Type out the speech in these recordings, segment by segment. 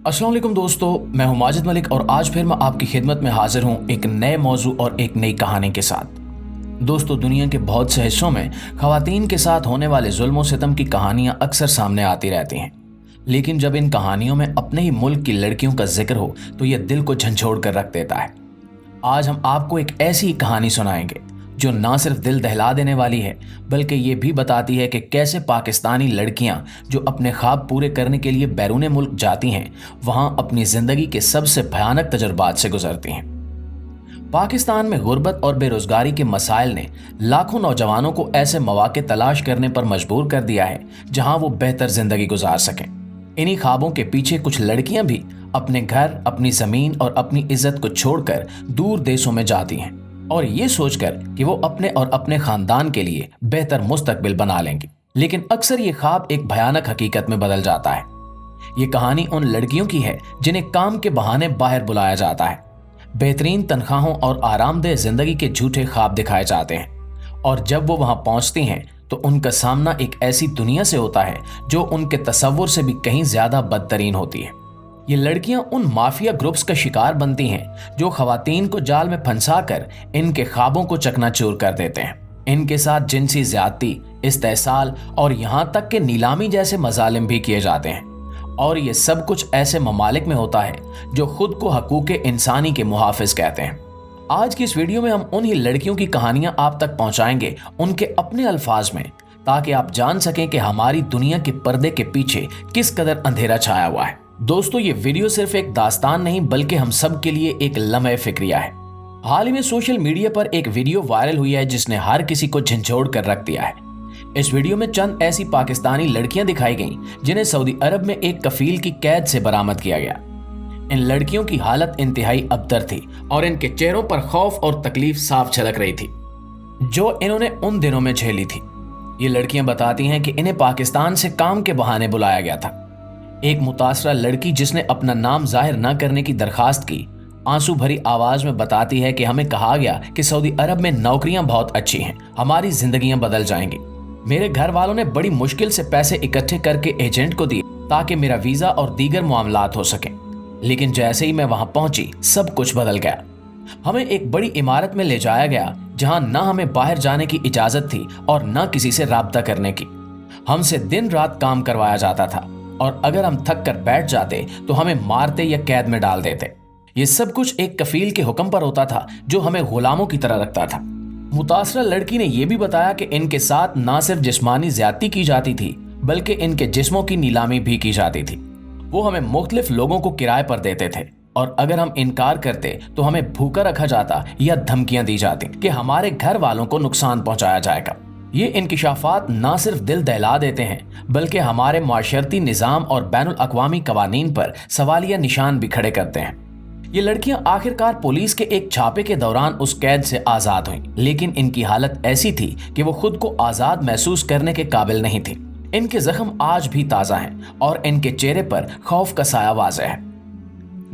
अस्सलाम वालेकुम दोस्तों, मैं हूं माजिद मलिक और आज फिर मैं आपकी खिदमत में हाजिर हूं एक नए मौजू और एक नई कहानी के साथ। दोस्तों, दुनिया के बहुत से हिस्सों में खवातीन के साथ होने वाले जुल्म और सितम की कहानियां अक्सर सामने आती रहती हैं, लेकिन जब इन कहानियों में अपने ही मुल्क की लड़कियों का जिक्र हो तो यह दिल को झंझोड़ कर रख देता है। आज हम आपको एक ऐसी कहानी सुनाएंगे जो ना सिर्फ दिल दहला देने वाली है, बल्कि ये भी बताती है कि कैसे पाकिस्तानी लड़कियां जो अपने ख्वाब पूरे करने के लिए बैरून मुल्क जाती हैं, वहां अपनी ज़िंदगी के सबसे भयानक तजुर्बात से गुजरती हैं। पाकिस्तान में गुर्बत और बेरोजगारी के मसाइल ने लाखों नौजवानों को ऐसे मौके तलाश करने पर मजबूर कर दिया है जहां वो बेहतर जिंदगी गुजार सकें। इन्हीं ख्वाबों के पीछे कुछ लड़कियां भी अपने घर, अपनी ज़मीन और अपनी इज्जत को छोड़कर दूर देशों में जाती हैं, और ये सोचकर कि वो अपने और अपने खानदान के लिए बेहतर मुस्तकबिल बना लेंगी। लेकिन अक्सर ये ख्वाब एक भयानक हकीकत में बदल जाता है। ये कहानी उन लड़कियों की है जिन्हें काम के बहाने बाहर बुलाया जाता है, बेहतरीन तनख्वाहों और आरामदेह जिंदगी के झूठे ख्वाब दिखाए जाते हैं, और जब वो वहां पहुंचती हैं तो उनका सामना एक ऐसी दुनिया से होता है जो उनके तसव्वुर से भी कहीं ज्यादा बदतरीन होती है। ये लड़कियां उन माफिया ग्रुप्स का शिकार बनती हैं जो खवातीन को जाल में फंसाकर इनके ख्वाबों को चकनाचूर कर देते हैं। इनके साथ जिनसी ज्यादती, इस्तेसाल और यहां तक कि नीलामी जैसे मजालिम भी किए जाते हैं, और ये सब कुछ ऐसे ममालिक में होता है जो खुद को हकूक़ इंसानी के मुहाफिज कहते हैं। आज की इस वीडियो में हम उन्हीं लड़कियों की कहानियां आप तक पहुंचाएंगे उनके अपने अल्फाज में, ताकि आप जान सकें कि हमारी दुनिया के पर्दे के पीछे किस कदर अंधेरा छाया हुआ है। दोस्तों, ये वीडियो सिर्फ एक दास्तान नहीं बल्कि हम सब के लिए एक लम्हे फिक्रिया है। हाल ही में सोशल मीडिया पर एक वीडियो वायरल हुई है जिसने हर किसी को झंझोड़ कर रख दिया है। इस वीडियो में चंद ऐसी पाकिस्तानी लड़कियां दिखाई गईं जिन्हें सऊदी अरब में एक कफील की कैद से बरामद किया गया। इन लड़कियों की हालत इंतहाई अबतर थी और इनके चेहरों पर खौफ और तकलीफ साफ झलक रही थी जो इन्होंने उन दिनों में झेली थी। ये लड़कियां बताती हैं कि इन्हें पाकिस्तान से काम के बहाने बुलाया गया था। एक मुतासरा लड़की जिसने अपना नाम जाहिर न करने की दरखास्त की, आंसू भरी आवाज में बताती है कि हमें कहा गया कि सऊदी अरब में नौकरियां बहुत अच्छी हैं, हमारी जिंदगियां बदल जाएंगी। मेरे घर वालों ने बड़ी मुश्किल से पैसे इकट्ठे करके एजेंट को दिए ताकि मेरा वीजा और दीगर मामलात हो सके, लेकिन जैसे ही मैं वहां पहुंची सब कुछ बदल गया। हमें एक बड़ी इमारत में ले जाया गया जहां ना हमें बाहर जाने की इजाजत थी और ना किसी से राब्ता करने की। हमसे दिन रात काम करवाया जाता था, और अगर हम थक कर बैठ जाते तो हमें मारते या कैद में डाल देते। ये सब कुछ एक कफील के हुक्म पर होता था जो हमें गुलामों की तरह रखता था। मुतासरा लड़की ने यह भी बताया कि इनके साथ ना सिर्फ जिस्मानी ज्यादती की जाती थी बल्कि इनके जिस्मों की नीलामी भी की जाती थी। वो हमें मुख्तलिफ लोगों को किराए पर देते थे, और अगर हम इनकार करते तो हमें भूखा रखा जाता या धमकियां दी जाती कि हमारे घर वालों को नुकसान पहुंचाया जाएगा। ये इंकिशाफात ना सिर्फ दिल दहला देते हैं बल्कि हमारे माशरती निज़ाम और बैनुल अक़वामी कवानीन पर सवालिया निशान भी खड़े करते हैं। ये लड़कियां आखिरकार पुलिस के एक छापे के दौरान उस कैद से आज़ाद हुईं, लेकिन इनकी हालत ऐसी थी कि वो खुद को आज़ाद महसूस करने के काबिल नहीं थी। इनके जख्म आज भी ताज़ा हैं और इनके चेहरे पर खौफ का साया वाज़ेह है।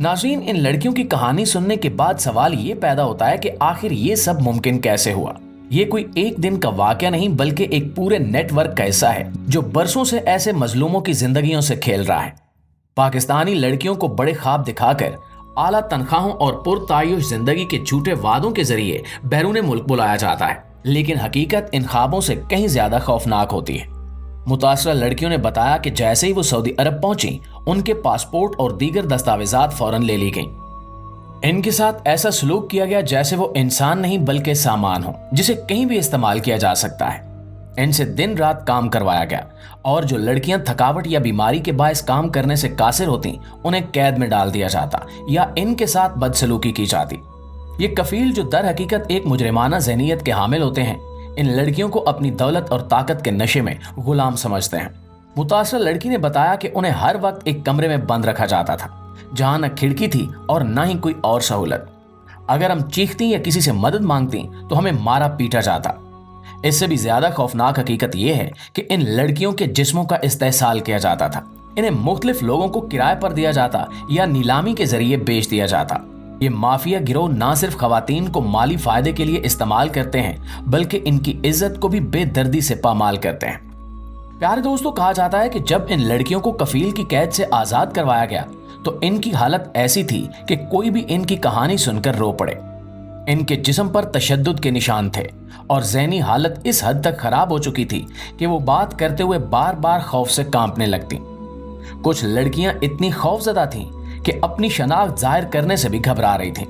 नाज़रीन, इन लड़कियों की कहानी सुनने के बाद सवाल ये पैदा होता है कि आखिर ये सब मुमकिन कैसे हुआ। ये कोई एक दिन का वाकया नहीं बल्कि एक पूरे नेटवर्क का हिस्सा है जो बरसों से ऐसे मजलूमों की जिंदगियों से खेल रहा है। पाकिस्तानी लड़कियों को बड़े ख्वाब दिखाकर आला तनख्वाहों और पुरतायुश जिंदगी के झूठे वादों के जरिए बैरून मुल्क बुलाया जाता है, लेकिन हकीकत इन ख्वाबों से कहीं ज्यादा खौफनाक होती है। मुतासरा लड़कियों ने बताया कि जैसे ही वो सऊदी अरब पहुंची, उनके पासपोर्ट और दीगर दस्तावेजात फौरन ले ली गईं। इनके साथ ऐसा सलूक किया गया जैसे वो इंसान नहीं बल्कि सामान हो जिसे कहीं भी इस्तेमाल किया जा सकता है। इनसे दिन रात काम करवाया गया, और जो लड़कियां थकावट या बीमारी के बायस काम करने से कासिर होती उन्हें कैद में डाल दिया जाता या इनके साथ बदसलूकी की जाती। ये कफील जो दर हकीकत एक मुजरिमाना ज़हनियत के हामिल होते हैं, इन लड़कियों को अपनी दौलत और ताकत के नशे में गुलाम समझते हैं। मुतासरा लड़की ने बताया कि उन्हें हर वक्त एक कमरे में बंद रखा जाता था जहां न खिड़की थी और न ही कोई और सहूलत। अगर हम चीखती या किसी से मदद मांगती तो हमें मारा पीटा जाता। इससे भी ज्यादा खौफनाक हकीकत यह है कि इन लड़कियों के जिस्मों का इस्तेसाल किया जाता था। इन्हें मुख्तलिफ लोगों को किराए पर दिया जाता या नीलामी के जरिए बेच दिया जाता। ये माफिया गिरोह ना सिर्फ खवातीन को माली फायदे के लिए इस्तेमाल करते हैं बल्कि इनकी इज्जत को भी बेदर्दी से पामाल करते हैं। प्यारे दोस्तों, कहा जाता है कि जब इन लड़कियों को कफील की कैद से आजाद करवाया गया तो इनकी हालत ऐसी थी कि कोई भी इनकी कहानी सुनकर रो पड़े। इनके जिस्म पर तशद्दुद के निशान थे और ज़हनी हालत इस हद तक खराब हो चुकी थी कि वो बात करते हुए बार बार खौफ से कांपने लगती। कुछ लड़कियां इतनी खौफजदा थीं कि अपनी शनाख्त जाहिर करने से भी घबरा रही थीं।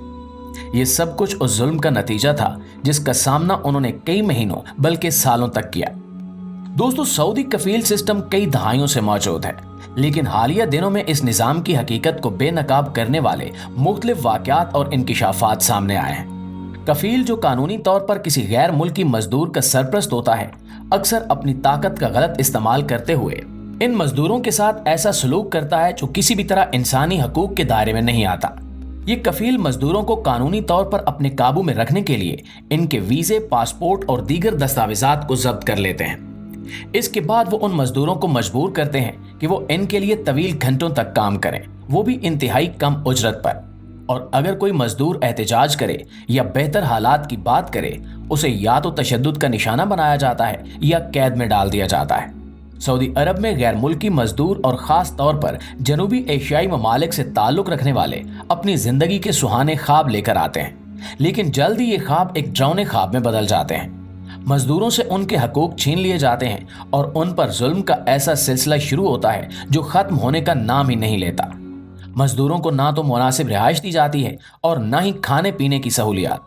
ये सब कुछ उस जुल्म का नतीजा था जिसका सामना उन्होंने कई महीनों बल्कि सालों तक किया। दोस्तों, सऊदी कफील सिस्टम कई दहाइयों से मौजूद है, लेकिन हालिया दिनों में इस निज़ाम की हकीकत को बेनकाब करने वाले मुख्तलिफ वाक़यात और इंकिशाफात सामने आए हैं। कफील, जो कानूनी तौर पर किसी गैर मुल्की मजदूर का सरपरस्त होता है, अक्सर अपनी ताकत का गलत इस्तेमाल करते हुए इन मजदूरों के साथ ऐसा सलूक करता है जो किसी भी तरह इंसानी हकूक के दायरे में नहीं आता। ये कफील मजदूरों को कानूनी तौर पर अपने काबू में रखने के लिए इनके वीजे, पासपोर्ट और दीगर दस्तावेजात को जब्त कर लेते हैं। इसके बाद वो उन मजदूरों को मजबूर करते हैं कि वो इनके लिए तवील घंटों तक काम करें, वो भी इंतहाई कम उजरत पर। और अगर कोई मजदूर एहतजाज करे या बेहतर हालात की बात करे, उसे या तो तशद्दुद का निशाना बनाया जाता है या कैद में डाल दिया जाता है। सऊदी अरब में गैर मुल्की मजदूर और ख़ास तौर पर जनूबी एशियाई ममालिक से ताल्लुक़ रखने वाले अपनी ज़िंदगी के सुहाने ख्वाब लेकर आते हैं, लेकिन जल्द ही ये ख्वाब एक डरावने ख्वाब में बदल जाते हैं। मजदूरों से उनके हकूक छीन लिए जाते हैं और उन पर जुल्म का ऐसा सिलसिला शुरू होता है जो ख़त्म होने का नाम ही नहीं लेता। मजदूरों को ना तो मुनासिब रिहाइश दी जाती है और ना ही खाने पीने की सहूलियात।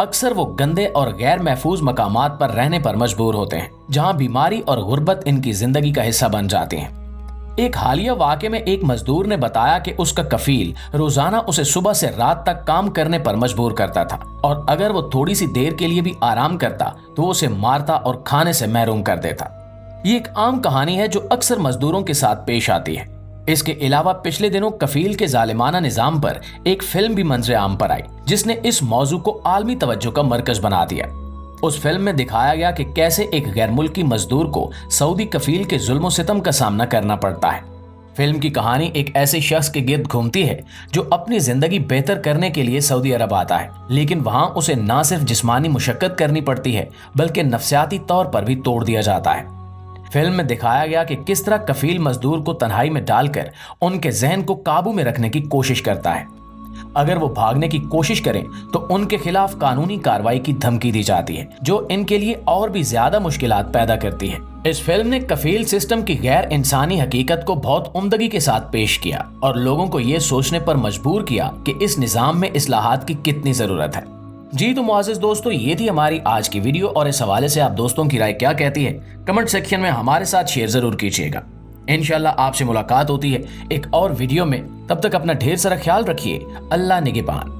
अक्सर वो गंदे और गैर महफूज मकामात पर रहने पर मजबूर होते हैं, जहां बीमारी और गुर्बत इनकी जिंदगी का हिस्सा बन जाती हैं। एक हालिया वाक़े में एक मजदूर ने बताया कि उसका कफील रोजाना उसे सुबह से रात तक काम करने पर मजबूर करता था और अगर वो थोड़ी सी देर के लिए भी आराम करता तो वो उसे मारता और खाने से महरूम कर देता। ये एक आम कहानी है जो अक्सर मजदूरों के साथ पेश आती है। इसके अलावा पिछले दिनों कफील के जालिमाना निजाम पर एक फिल्म भी मंजरे आम पर आई, जिसने इस मौजू को आलमी तवज्जो का मरकज बना दिया। उस फिल्म में दिखाया गया कि कैसे एक गैर मुल्की मजदूर को सऊदी कफील के जुल्म सितम का सामना करना पड़ता है। फिल्म की कहानी एक ऐसे शख्स के गिर्द घूमती है जो अपनी जिंदगी बेहतर करने के लिए सऊदी अरब आता है, लेकिन वहां उसे न सिर्फ जिस्मानी मुशक्कत करनी पड़ती है बल्कि नफ्सियाती तौर पर भी तोड़ दिया जाता है। फिल्म में दिखाया गया कि किस तरह कफील मजदूर को तन्हाई में डालकर उनके जहन को काबू में रखने की कोशिश करता है। अगर वो भागने की कोशिश करें तो उनके खिलाफ कानूनी कार्रवाई की धमकी दी जाती है, जो इनके लिए और भी ज्यादा मुश्किलात पैदा करती है। इस फिल्म ने कफील सिस्टम की गैर इंसानी हकीकत को बहुत उम्दगी के साथ पेश किया और लोगों को ये सोचने पर मजबूर किया कि इस निजाम में इस्लाहात की कितनी जरूरत है। जी तो मुआज़िज़ दोस्तों, ये थी हमारी आज की वीडियो और इस हवाले से आप दोस्तों की राय क्या कहती है कमेंट सेक्शन में हमारे साथ शेयर जरूर कीजिएगा। इंशाल्लाह आपसे मुलाकात होती है एक और वीडियो में। तब तक अपना ढेर सारा ख्याल रखिए। अल्लाह निगहबान।